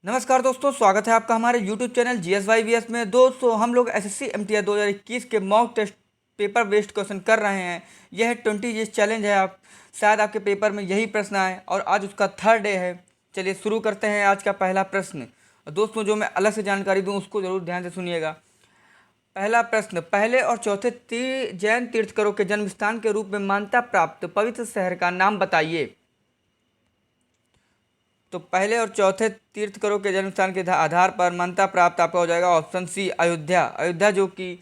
नमस्कार दोस्तों, स्वागत है आपका हमारे YouTube चैनल GSYVS में। दोस्तों, हम लोग SSC MTR 2021 के mock test paper based question कर रहे हैं। यह 20 डेज चैलेंज है। आप शायद आपके पेपर में यही प्रश्न आए और आज उसका थर्ड डे है। चलिए शुरू करते हैं आज का पहला प्रश्न। दोस्तों, जो मैं अलग से जानकारी दूँ उसको जरूर ध्यान से सुनिएगा। पहला प्रश्न, पहले और चौथे जैन तीर्थंकरों के जन्म स्थान के रूप में मान्यता प्राप्त पवित्र शहर का नाम बताइए। तो पहले और चौथे तीर्थंकरों के जन्म स्थान के आधार पर मान्यता प्राप्त आपका हो जाएगा ऑप्शन सी, अयोध्या। अयोध्या जो कि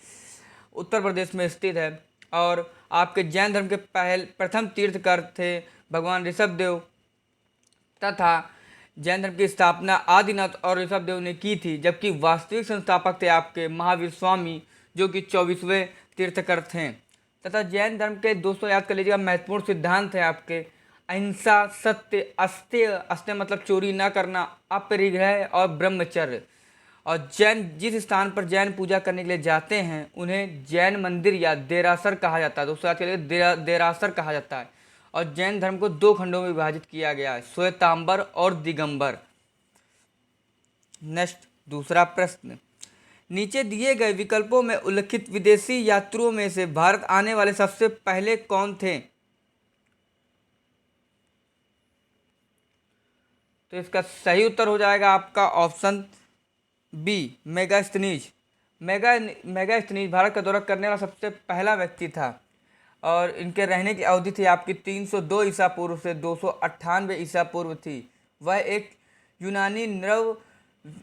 उत्तर प्रदेश में स्थित है। और आपके जैन धर्म के प्रथम तीर्थंकर थे भगवान ऋषभदेव, तथा जैन धर्म की स्थापना आदिनाथ और ऋषभदेव ने की थी, जबकि वास्तविक संस्थापक थे आपके महावीर स्वामी जो कि 24वें तीर्थंकर थे। तथा जैन धर्म के दोस्तों याद कर लीजिएगा महत्वपूर्ण सिद्धांत है आपके अहिंसा, सत्य, अस्तेय, अस्तेय मतलब चोरी न करना, अपरिग्रह और ब्रह्मचर्य। और जैन जिस स्थान पर जैन पूजा करने के लिए जाते हैं उन्हें जैन मंदिर या देरासर कहा जाता है। दोस्तों याद करिए देरासर कहा जाता है। और जैन धर्म को दो खंडों में विभाजित किया गया है, श्वेतांबर और दिगंबर। नेक्स्ट दूसरा प्रश्न, नीचे दिए गए विकल्पों में उल्लिखित विदेशी यात्रियों में से भारत आने वाले सबसे पहले कौन थे। तो इसका सही उत्तर हो जाएगा आपका ऑप्शन बी, मेगास्थनीज। मेगास्थनीज भारत का दौरा करने वाला सबसे पहला व्यक्ति था। और इनके रहने की अवधि थी आपकी 302 ईसा पूर्व से 298 ईसा पूर्व थी। वह एक यूनानी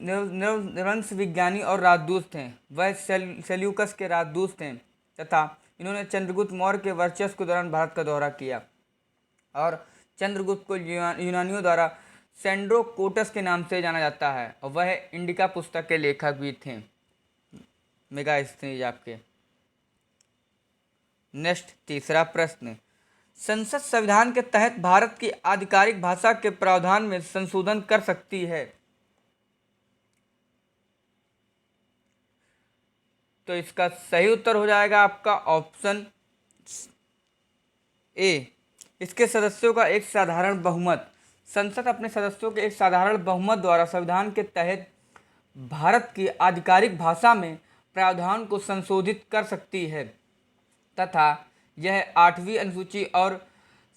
नृवंश विज्ञानी और राजदूत थे। वह सेल्यूकस के राजदूत थे तथा इन्होंने चंद्रगुप्त मौर्य के वर्चस्व के दौरान भारत का दौरा किया। और चंद्रगुप्त को यूनानियों द्वारा सेंड्रोकोटस के नाम से जाना जाता है और वह इंडिका पुस्तक के लेखक भी थे। मेगास्थनीज आपके। नेक्स्ट तीसरा प्रश्न, संसद संविधान के तहत भारत की आधिकारिक भाषा के प्रावधान में संशोधन कर सकती है। तो इसका सही उत्तर हो जाएगा आपका ऑप्शन ए, इसके सदस्यों का एक साधारण बहुमत। संसद अपने सदस्यों के एक साधारण बहुमत द्वारा संविधान के तहत भारत की आधिकारिक भाषा में प्रावधान को संशोधित कर सकती है तथा यह 8वीं अनुसूची और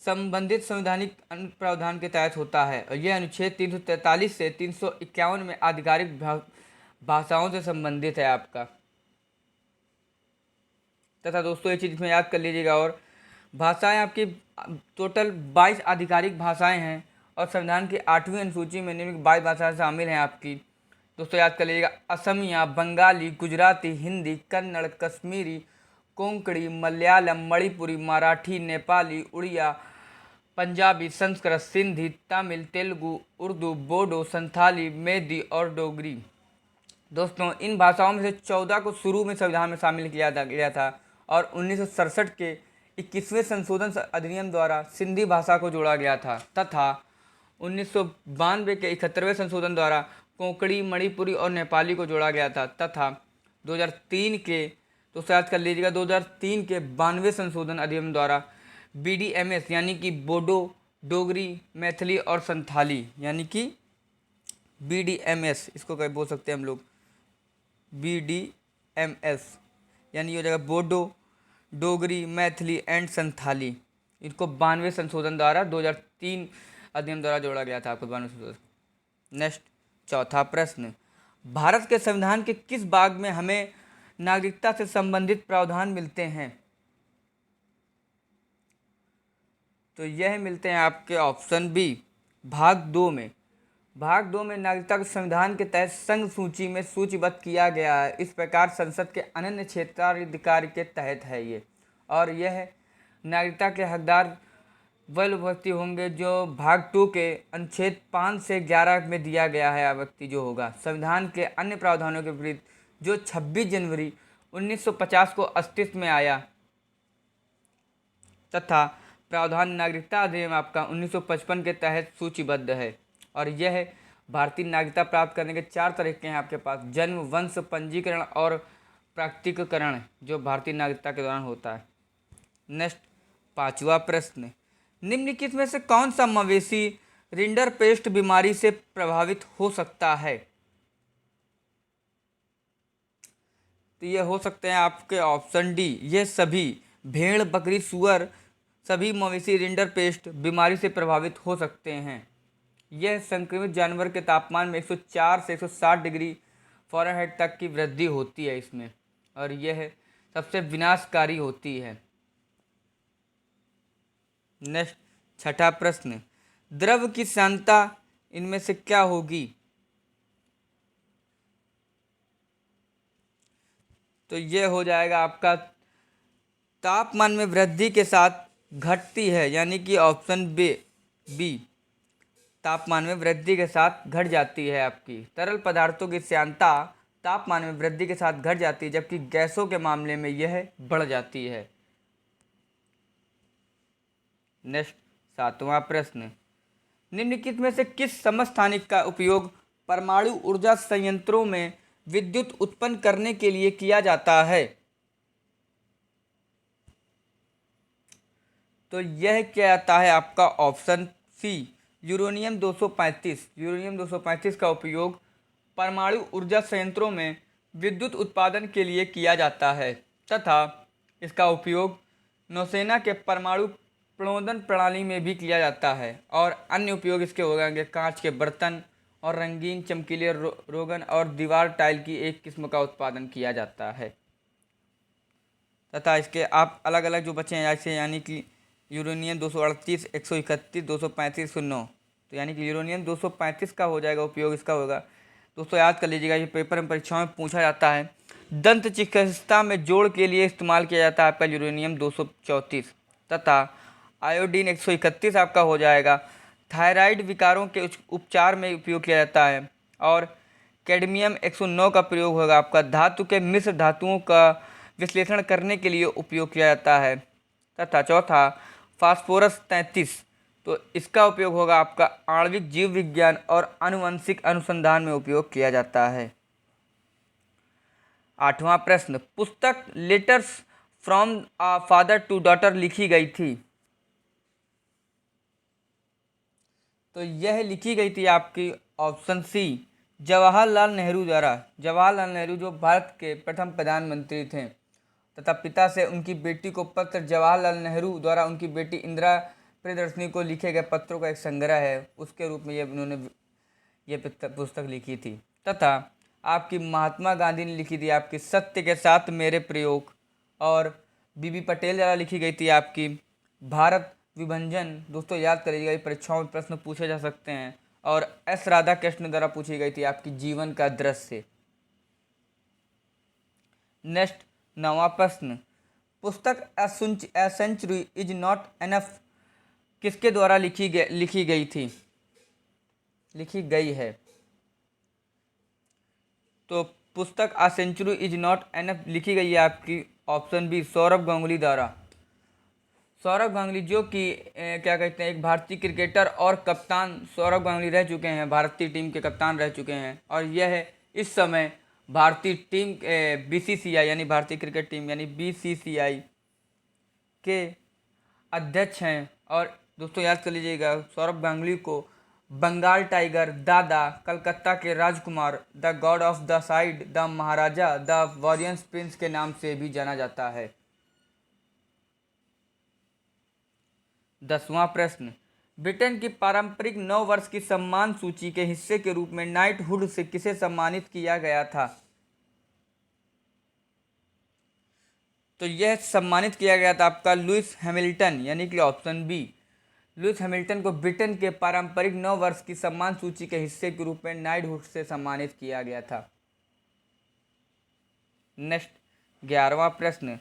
संबंधित संवैधानिक प्रावधान के तहत होता है। और यह अनुच्छेद 343 से 351 में आधिकारिक भाषाओं से संबंधित है आपका। तथा दोस्तों ये चीज़ इसमें याद कर लीजिएगा। और भाषाएं आपकी टोटल 22 आधिकारिक भाषाएं हैं और संविधान की 8वीं अनुसूची में निम्नलिखित 22 भाषाएं शामिल हैं आपकी। दोस्तों याद कर लीजिएगा, असमिया, बंगाली, गुजराती, हिंदी, कन्नड़, कश्मीरी, कोंकणी, मलयालम, मणिपुरी, मराठी, नेपाली, उड़िया, पंजाबी, संस्कृत, सिंधी, तमिल, तेलुगु, उर्दू, बोडो, संथाली, मेदी और डोगरी। दोस्तों इन भाषाओं में से 14 को शुरू में संविधान में शामिल किया गया था और 1967 के 21वें संशोधन अधिनियम द्वारा सिंधी भाषा को जोड़ा गया था तथा 1992 के 71वें संशोधन द्वारा कोंकणी, मणिपुरी और नेपाली को जोड़ा गया था तथा 2003 के, तो याद कर लीजिएगा, 2003 के 92वें संशोधन अधिनियम द्वारा BDMS यानी कि बोडो, डोगरी, मैथिली और संथाली यानी कि BDMS इसको कहीं बोल सकते हैं हम लोग, BDMS यानी ये हो जाएगा बोडो, डोगरी, मैथिली एंड संथाली। इनको 92वें संशोधन द्वारा 2003 अधिनियम द्वारा जोड़ा गया था आपको 92वें संशोधन। नेक्स्ट चौथा प्रश्न, भारत के संविधान के किस भाग में हमें नागरिकता से संबंधित प्रावधान मिलते हैं। तो यह मिलते हैं आपके ऑप्शन बी, भाग 2 में। भाग 2 में नागरिकता को संविधान के तहत संघ सूची में सूचीबद्ध किया गया है। इस प्रकार संसद के अनन्य क्षेत्राधिकार के तहत है ये। और यह नागरिकता के हकदार वह व्यक्ति होंगे जो भाग 2 के अनुच्छेद 5 से 11 में दिया गया है। व्यक्ति जो होगा संविधान के अन्य प्रावधानों के विरुद्ध जो 26 जनवरी 1950 को अस्तित्व में आया तथा प्रावधान नागरिकता अधिनियम आपका 1955 के तहत सूचीबद्ध है। और यह भारतीय नागरिकता प्राप्त करने के 4 तरीके हैं आपके पास, जन्म, वंश, पंजीकरण और प्राकृतिकरण, जो भारतीय नागरिकता के दौरान होता है। नेक्स्ट पांचवा प्रश्न, निम्नलिखित में से कौन सा मवेशी रिंडरपेस्ट बीमारी से प्रभावित हो सकता है? तो ये हो सकते हैं आपके ऑप्शन डी, ये सभी भेड़, बकरी, सुअर, सभी मवेशी रिंडरपेस्ट बीमारी से प्रभावित हो सकते हैं। यह संक्रमित जानवर के तापमान में 104 से 160 डिग्री फ़ारेनहाइट तक की वृद्धि होती है इसमें, और यह सबसे विनाशकारी होती है। नेक्स्ट, छठा प्रश्न, द्रव की सांद्रता इनमें से क्या होगी? तो यह हो जाएगा आपका तापमान में वृद्धि के साथ घटती है, यानी कि ऑप्शन बी तापमान में वृद्धि के साथ घट जाती है। आपकी तरल पदार्थों की सांद्रता तापमान में वृद्धि के साथ घट जाती है, जबकि गैसों के मामले में यह बढ़ जाती है। नेक्स्ट, सातवां प्रश्न, निम्नलिखित में से किस समस्थानिक का उपयोग परमाणु ऊर्जा संयंत्रों में विद्युत उत्पन्न करने के लिए किया जाता है? तो यह क्या आता है आपका ऑप्शन सी, यूरेनियम 235। यूरेनियम 235 का उपयोग परमाणु ऊर्जा संयंत्रों में विद्युत उत्पादन के लिए किया जाता है तथा इसका उपयोग नौसेना के परमाणु प्रणोदन प्रणाली में भी किया जाता है, और अन्य उपयोग इसके हो गए कांच के बर्तन और रंगीन चमकीले रोगन और दीवार टाइल की एक किस्म का उत्पादन किया जाता है। तथा इसके आप अलग अलग जो बचे हैं ऐसे, यानी कि यूरेनियम 238, 131, 235, 109, तो यानी कि यूरेनियम 235 का हो जाएगा उपयोग, इसका होगा। दोस्तों याद कर लीजिएगा, ये पेपर में परीक्षाओं में पूछा जाता है। दंत चिकित्सा में जोड़ के लिए इस्तेमाल किया जाता है आपका यूरेनियम 234, तथा आयोडीन 131 आपका हो जाएगा थायराइड विकारों के उपचार में उपयोग किया जाता है, और कैडमियम 109 का प्रयोग होगा आपका धातु के मिश्र धातुओं का विश्लेषण करने के लिए उपयोग किया जाता है। तथा चौथा फास्फोरस 33, तो इसका उपयोग होगा आपका आणविक जीव विज्ञान और आनुवंशिक अनुसंधान में उपयोग किया जाता है। आठवां प्रश्न, पुस्तक letters from father to daughter लिखी गई थी? तो यह लिखी गई थी आपकी ऑप्शन सी, जवाहरलाल नेहरू द्वारा। जवाहरलाल नेहरू जो भारत के प्रथम प्रधानमंत्री थे, तथा पिता से उनकी बेटी को पत्र, जवाहरलाल नेहरू द्वारा उनकी बेटी इंदिरा प्रियदर्शनी को लिखे गए पत्रों का एक संग्रह है, उसके रूप में उन्होंने ये पुस्तक लिखी थी। तथा आपकी महात्मा गांधी ने लिखी थी आपकी सत्य के साथ मेरे प्रयोग, और बीबी पटेल द्वारा लिखी गई थी आपकी भारत विभंजन। दोस्तों याद करिएगा, ये परीक्षाओं में प्रश्न पूछे जा सकते हैं। और एस राधा कृष्ण द्वारा पूछी गई थी आपकी जीवन का दृश्य। नेक्स्ट, नवा प्रश्न, पुस्तक A century is not enough किसके द्वारा लिखी गई है? तो पुस्तक A century is not enough लिखी गई है आपकी ऑप्शन बी, सौरभ गांगुली द्वारा। सौरभ गांगुली जो कि क्या कहते हैं, एक भारतीय क्रिकेटर और कप्तान सौरभ गांगुली रह चुके हैं, भारतीय टीम के कप्तान रह चुके हैं, और यह इस समय भारतीय टीम बीसीसीआई यानी भारतीय क्रिकेट टीम यानी बीसीसीआई के अध्यक्ष हैं। और दोस्तों याद कर लीजिएगा, सौरभ गांगुली को बंगाल टाइगर, दादा, कलकत्ता के राजकुमार, the god of the side, the Maharaja, the warrior prince के नाम से भी जाना जाता है। 10वां प्रश्न, ब्रिटेन की पारंपरिक 9 वर्ष की सम्मान सूची के हिस्से के रूप में नाइटहुड से किसे सम्मानित किया गया था? तो यह सम्मानित किया गया था आपका लुइस हैमिल्टन, यानी कि ऑप्शन बी, लुइस हैमिल्टन को ब्रिटेन के पारंपरिक 9 वर्ष की सम्मान सूची के हिस्से के रूप में नाइटहुड से सम्मानित किया गया था। नेक्स्ट, 11वां प्रश्न,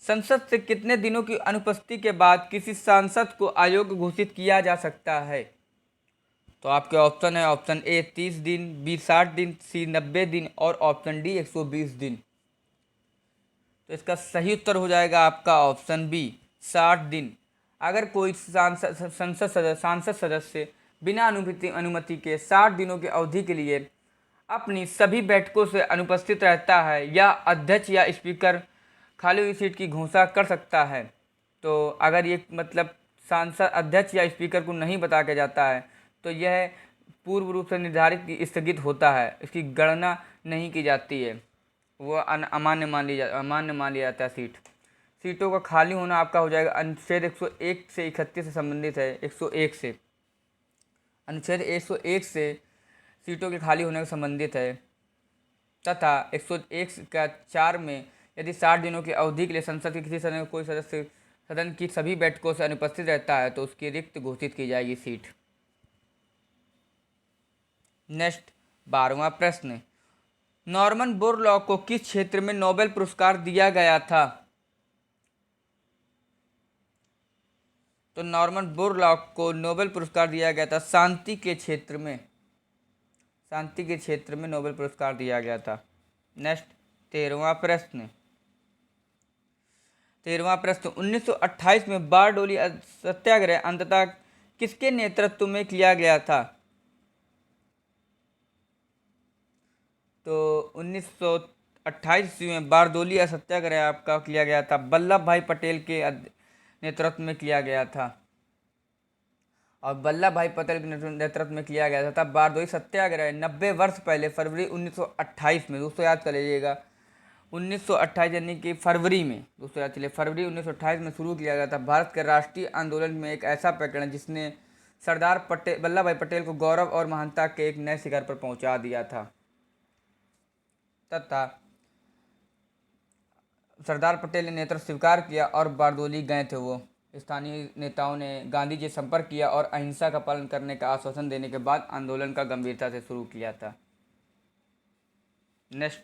संसद से कितने दिनों की अनुपस्थिति के बाद किसी सांसद को अयोग्य घोषित किया जा सकता है? तो आपके ऑप्शन है ऑप्शन ए 30 दिन, बी 60 दिन, सी 90 दिन, और ऑप्शन डी 120 दिन। तो इसका सही उत्तर हो जाएगा आपका ऑप्शन बी 60 दिन। अगर कोई सांसद सदस्य बिना अनुमति के 60 दिनों की अवधि के लिए अपनी सभी बैठकों से अनुपस्थित रहता है, या अध्यक्ष या स्पीकर खाली हुई सीट की घोषणा कर सकता है। तो अगर ये मतलब सांसद अध्यक्ष या स्पीकर को नहीं बता के जाता है, तो यह पूर्व रूप से निर्धारित स्थगित होता है, इसकी गणना नहीं की जाती है, वो अमान्य मान लिया जाता है। सीटों का खाली होना आपका हो जाएगा अनुच्छेद 101 से 31 से संबंधित है। 101 से अनुच्छेद 101 से सीटों के खाली होने से संबंधित है, तथा 101 का 4 में यदि 60 दिनों की अवधि के लिए संसद के किसी सदन का कोई सदस्य सदन की सभी बैठकों से अनुपस्थित रहता है तो उसकी रिक्त घोषित की जाएगी सीट। नेक्स्ट 12वां प्रश्न, नॉर्मन बोरलॉग को किस क्षेत्र में नोबेल पुरस्कार दिया गया था? तो नॉर्मन बोरलॉग को नोबेल पुरस्कार दिया गया था शांति के क्षेत्र में, शांति के क्षेत्र में नोबेल पुरस्कार दिया गया था। नेक्स्ट 13वां प्रश्न, 1928 में बारडोली सत्याग्रह अंततः किसके नेतृत्व में किया गया था? तो 1928 ईस्वी में बारडोली सत्याग्रह आपका किया गया था, वल्लभ भाई पटेल के नेतृत्व में किया गया था। और वल्लभ भाई पटेल के नेतृत्व में किया गया था। तब बारडोली सत्याग्रह 90 वर्ष पहले फरवरी 1928 में, दोस्तों याद कर लीजिएगा, 1928 यानी कि फरवरी में, दोस्तों याद चलिए, फरवरी 1928 में शुरू किया गया था। भारत के राष्ट्रीय आंदोलन में एक ऐसा प्रकरण जिसने सरदार पटेल वल्लभ भाई पटेल को गौरव और महानता के एक नए शिखर पर पहुंचा दिया था। तथा सरदार पटेल ने नेतृत्व स्वीकार किया और बारडोली गए थे वो। स्थानीय नेताओं ने गांधी जी से संपर्क किया और अहिंसा का पालन करने का आश्वासन देने के बाद आंदोलन का गंभीरता से शुरू किया था। नेक्स्ट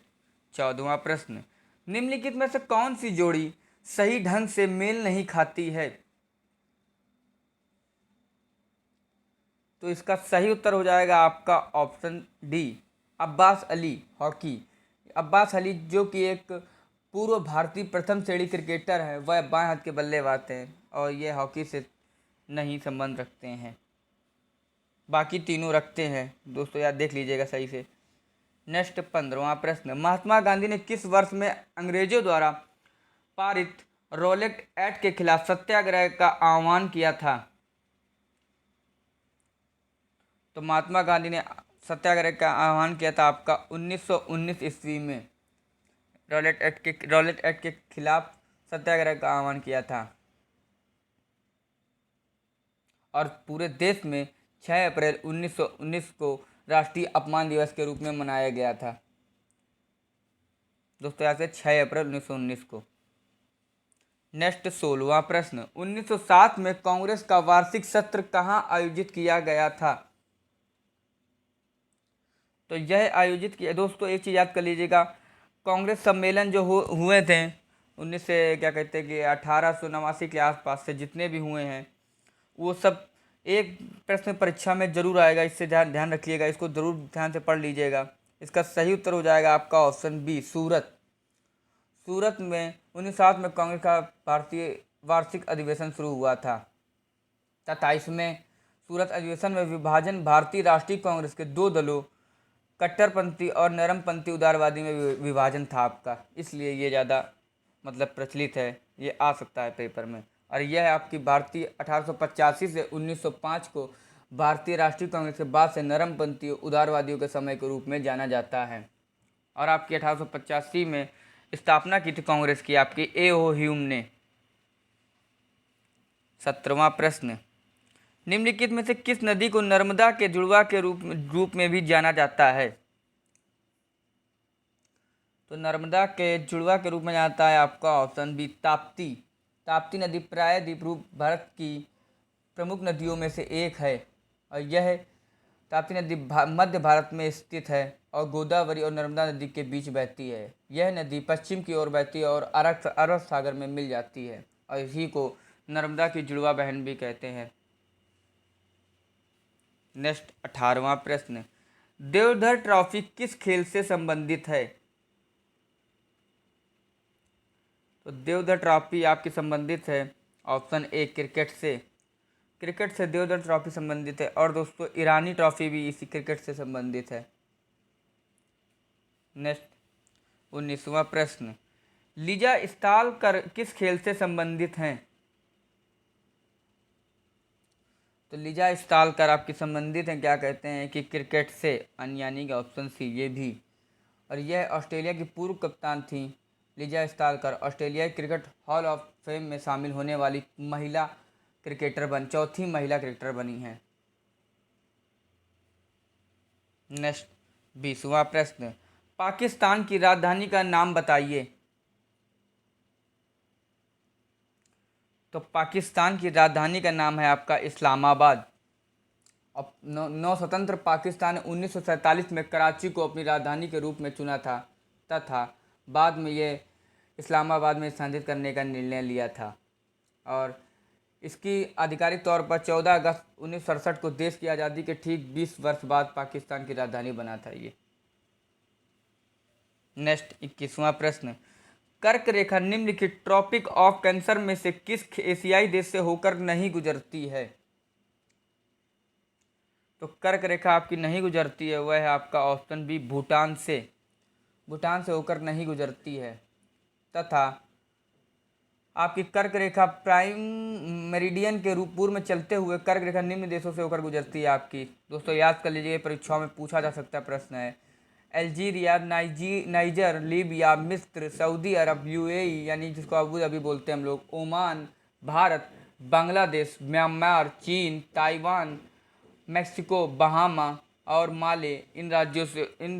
14वां प्रश्न, निम्नलिखित में से कौन सी जोड़ी सही ढंग से मेल नहीं खाती है? तो इसका सही उत्तर हो जाएगा आपका option D, Abbas Ali hockey. Abbas Ali जो कि एक पूर्व भारतीय प्रथम श्रेणी क्रिकेटर है, वह बाएं हाथ के बल्लेबाज हैं और ये हॉकी से नहीं संबंध रखते हैं, बाकी तीनों रखते हैं, दोस्तों याद देख लीजिएगा सही से। नेक्स्ट 15वां प्रश्न, महात्मा गांधी ने किस वर्ष में अंग्रेजों द्वारा पारित रॉलेट एक्ट के खिलाफ सत्याग्रह का आह्वान किया था? तो महात्मा गांधी ने सत्याग्रह का आह्वान किया था आपका 1919 ईस्वी में। रॉलेट एक्ट के खिलाफ सत्याग्रह का आह्वान किया था और पूरे देश में 6 अप्रैल 1919 को राष्ट्रीय अपमान दिवस के रूप में मनाया गया था। दोस्तों यहाँ से 6 अप्रैल 1919 को। नेक्स्ट 16वां प्रश्न, 1907 में कांग्रेस का वार्षिक सत्र कहाँ आयोजित किया गया था? तो यह आयोजित किया, दोस्तों एक चीज़ याद कर लीजिएगा, कांग्रेस सम्मेलन जो हुए थे 19 से क्या कहते हैं कि 1889 के आसपास से जितने भी हुए हैं वो सब एक प्रश्न परीक्षा में जरूर आएगा, इससे ध्यान रखिएगा, इसको जरूर ध्यान से पढ़ लीजिएगा। इसका सही उत्तर हो जाएगा आपका ऑप्शन बी, सूरत। सूरत में 1907 में कांग्रेस का भारतीय वार्षिक अधिवेशन शुरू हुआ था तथा इसमें सूरत अधिवेशन में विभाजन भारतीय राष्ट्रीय कांग्रेस के दो दलों कट्टरपंथी और नरमपंथी उदारवादी में विभाजन था आपका, इसलिए ये ज़्यादा मतलब प्रचलित है, ये आ सकता है पेपर में। और यह है आपकी भारतीय 1885 से 1905 को भारतीय राष्ट्रीय कांग्रेस के बाद से नरमपंथी उदारवादियों के समय के रूप में जाना जाता है। और आपकी 1885 में स्थापना की थी कांग्रेस की आपकी A.O. ह्यूम ने। 17वां प्रश्न, निम्नलिखित में से किस नदी को नर्मदा के जुड़वा के रूप में भी जाना जाता है? तो नर्मदा के जुड़वा के रूप में जाता है आपका ऑप्शन बी, ताप्ती। ताप्ती नदी प्रायद्वीप रूप भारत की प्रमुख नदियों में से एक है और यह ताप्ती नदी मध्य भारत में स्थित है और गोदावरी और नर्मदा नदी के बीच बहती है। यह नदी पश्चिम की ओर बहती है और अरब सागर में मिल जाती है और इसी को नर्मदा की जुड़वा बहन भी कहते हैं। नेक्स्ट 18वां प्रश्न, देवधर ट्रॉफी किस खेल से संबंधित है? तो देवधर ट्रॉफी आपकी संबंधित है ऑप्शन ए, क्रिकेट से। क्रिकेट से देवधर ट्रॉफी संबंधित है और दोस्तों ईरानी ट्रॉफी भी इसी क्रिकेट से संबंधित है। नेक्स्ट 19वां प्रश्न, लीजा स्थालकर किस खेल से संबंधित हैं? तो लिजा स्टालकर आपकी संबंधित हैं, क्या कहते हैं कि क्रिकेट से, यानी कि ऑप्शन सी ये भी। और यह ऑस्ट्रेलिया की पूर्व कप्तान थी। Lisa Sthalekar Australia cricket hall of fame में शामिल होने वाली चौथी महिला क्रिकेटर बनी हैं। नेक्स्ट 20वां प्रश्न, पाकिस्तान की राजधानी का नाम बताइए। तो पाकिस्तान की राजधानी का नाम है आपका इस्लामाबाद। अब नौ स्वतंत्र पाकिस्तान ने 1947 में कराची को अपनी राजधानी के रूप में चुना था तथा बाद में ये इस्लामाबाद में स्थानांतरित करने का निर्णय लिया था। और इसकी आधिकारिक तौर पर 14 अगस्त 1967 को देश की आज़ादी के ठीक 20 वर्ष बाद पाकिस्तान की राजधानी बना था ये। नेक्स्ट 21वां प्रश्न, कर्क रेखा निम्नलिखित ट्रॉपिक ऑफ कैंसर में से किस एशियाई देश से होकर नहीं गुजरती है। तो कर्क रेखा आपकी नहीं गुजरती है, वह है आपका ऑप्शन बी भूटान से होकर नहीं गुजरती है। तथा आपकी कर्क रेखा प्राइम मेरिडियन के रूप पूर्व में चलते हुए कर्क रेखा निम्न देशों से होकर गुजरती है आपकी। दोस्तों याद कर लीजिए, परीक्षाओं में पूछा जा सकता प्रश्न है। अल्जीरिया, नाइजर, लीबिया, मिस्र, सऊदी अरब, यूएई यानी जिसको अबू धाबी बोलते हैं हम लोग, ओमान, भारत, बांग्लादेश, म्यांमार, चीन, ताइवान, मैक्सिको, बहामा और माले, इन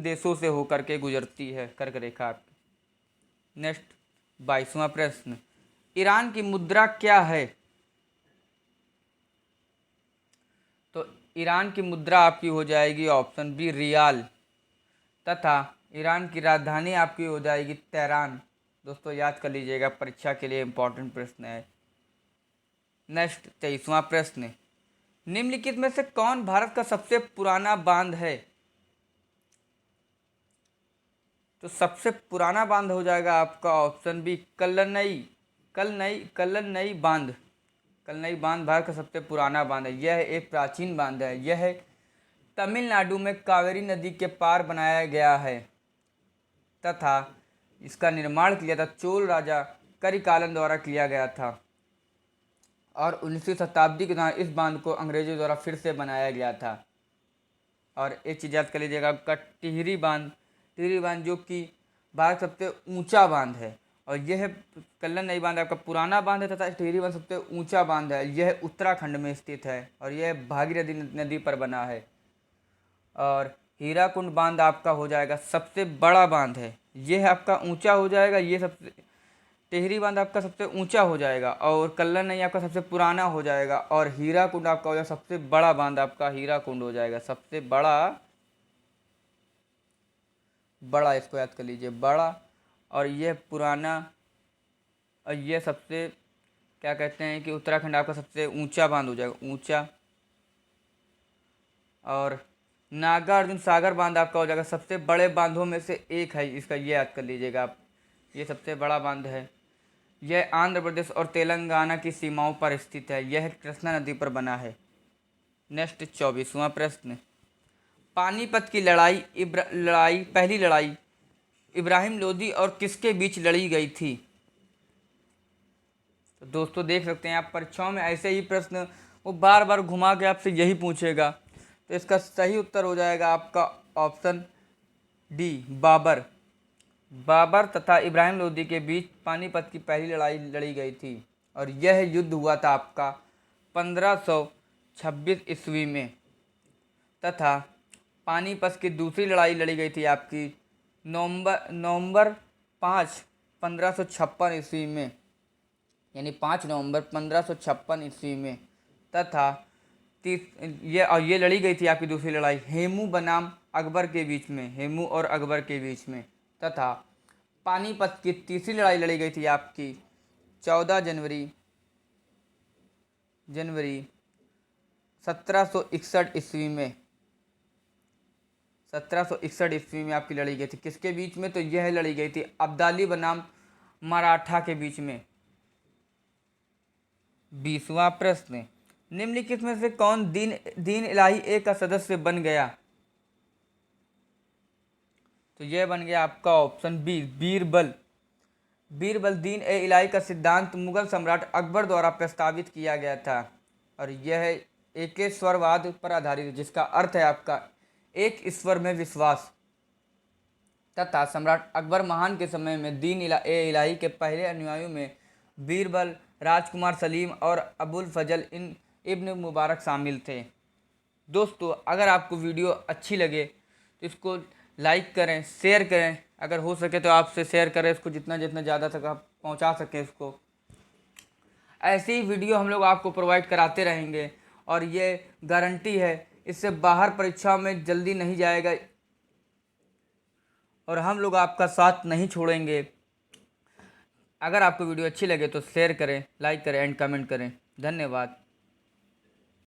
देशों से होकर के गुजरती है कर्क रेखा आपकी। नेक्स्ट 22वां प्रश्न, ईरान की मुद्रा क्या है। तो ईरान की मुद्रा आपकी हो जाएगी ऑप्शन बी रियाल। तथा ईरान की राजधानी आपकी हो जाएगी तेहरान। दोस्तों याद कर लीजिएगा, परीक्षा के लिए इंपॉर्टेंट प्रश्न है। नेक्स्ट 23वां प्रश्न, निम्नलिखित में से कौन भारत का सबसे पुराना बांध है। तो सबसे पुराना बांध हो जाएगा आपका ऑप्शन बी कल्लनई बांध। कल्लनई बांध भारत का सबसे पुराना बांध है। यह एक प्राचीन बांध है। यह तमिलनाडु में कावेरी नदी के पार बनाया गया है तथा इसका निर्माण किया था चोल राजा करिकालन द्वारा किया गया था। और 19वीं शताब्दी के दौरान इस बांध को अंग्रेजों द्वारा फिर से बनाया गया था। और एक चीज़ याद कर लीजिएगा, आपका टिहरी बांध जो कि भारत का सबसे ऊंचा बांध है। और यह कल्लनई बांध आपका पुराना बांध है तथा टिहरी बांध सबसे ऊंचा बांध है। यह उत्तराखंड में स्थित है और यह भागीरथी नदी पर बना है। और हीराकुंड बांध आपका हो जाएगा सबसे बड़ा बांध है। यह आपका ऊंचा हो जाएगा, ये सबसे टिहरी बांध आपका सबसे ऊंचा हो जाएगा और कल्लनई आपका सबसे पुराना हो जाएगा। और हीराकुंड आपका हो जाएगा सबसे बड़ा बांध, आपका हीराकुंड हो जाएगा सबसे बड़ा, इसको याद कर लीजिए, बड़ा। और यह पुराना, और यह सबसे क्या कहते हैं कि उत्तराखंड आपका सबसे ऊंचा बांध हो जाएगा, ऊंचा। और नागार्जुन सागर बांध आपका हो जाएगा सबसे बड़े बांधों में से एक है, इसका ये याद कर लीजिएगा आप, ये सबसे बड़ा बांध है। यह आंध्र प्रदेश और तेलंगाना की सीमाओं पर स्थित है। यह कृष्णा नदी पर बना है। नेक्स्ट 24वां प्रश्न, पानीपत की पहली लड़ाई इब्राहिम लोदी और किसके बीच लड़ी गई थी। तो दोस्तों देख सकते हैं आप, परीक्षाओं में ऐसे ही प्रश्न वो बार बार घुमा के आपसे यही पूछेगा। तो इसका सही उत्तर हो जाएगा आपका ऑप्शन डी, बाबर तथा इब्राहिम लोदी के बीच पानीपत की पहली लड़ाई लड़ी गई थी। और यह युद्ध हुआ था आपका 1526 ईस्वी में। तथा पानीपत की दूसरी लड़ाई लड़ी गई थी आपकी नवंबर 5 1556 ईस्वी में, यानी 5 नवंबर 1556 ईस्वी में। तथा ये लड़ी गई थी आपकी दूसरी लड़ाई हेमू बनाम अकबर के बीच में, हेमू और अकबर के बीच में। तथा पानीपत की तीसरी लड़ाई लड़ी गई थी आपकी 14 जनवरी 1761 ईस्वी में। 1761 ईस्वी में आपकी लड़ी गई थी किसके बीच में। तो यह लड़ी गई थी अब्दाली बनाम मराठा के बीच में। 20वां प्रश्न, निम्नलिखित में से कौन दीन इलाही ए का सदस्य बन गया। तो यह बन गया आपका ऑप्शन बी, बीरबल दीन ए इलाही का सिद्धांत मुगल सम्राट अकबर द्वारा प्रस्तावित किया गया था। और यह एकेश्वरवाद पर आधारित है, जिसका अर्थ है आपका एक ईश्वर में विश्वास, तथा सम्राट अकबर महान के समय में दीन इलाही के पहले अनुयायियों में बीरबल, राजकुमार सलीम और अबुल फजल इब्न मुबारक शामिल थे। दोस्तों, अगर आपको वीडियो अच्छी लगे तो इसको लाइक करें, शेयर करें, अगर हो सके तो आपसे शेयर करें इसको, जितना जितना ज़्यादा तक आप पहुंचा सकें इसको। ऐसी ही वीडियो हम लोग आपको प्रोवाइड कराते रहेंगे और ये गारंटी है, इससे बाहर परीक्षा में जल्दी नहीं जाएगा और हम लोग आपका साथ नहीं छोड़ेंगे। अगर आपको वीडियो अच्छी लगे तो शेयर करें, लाइक करें एंड कमेंट करें। धन्यवाद।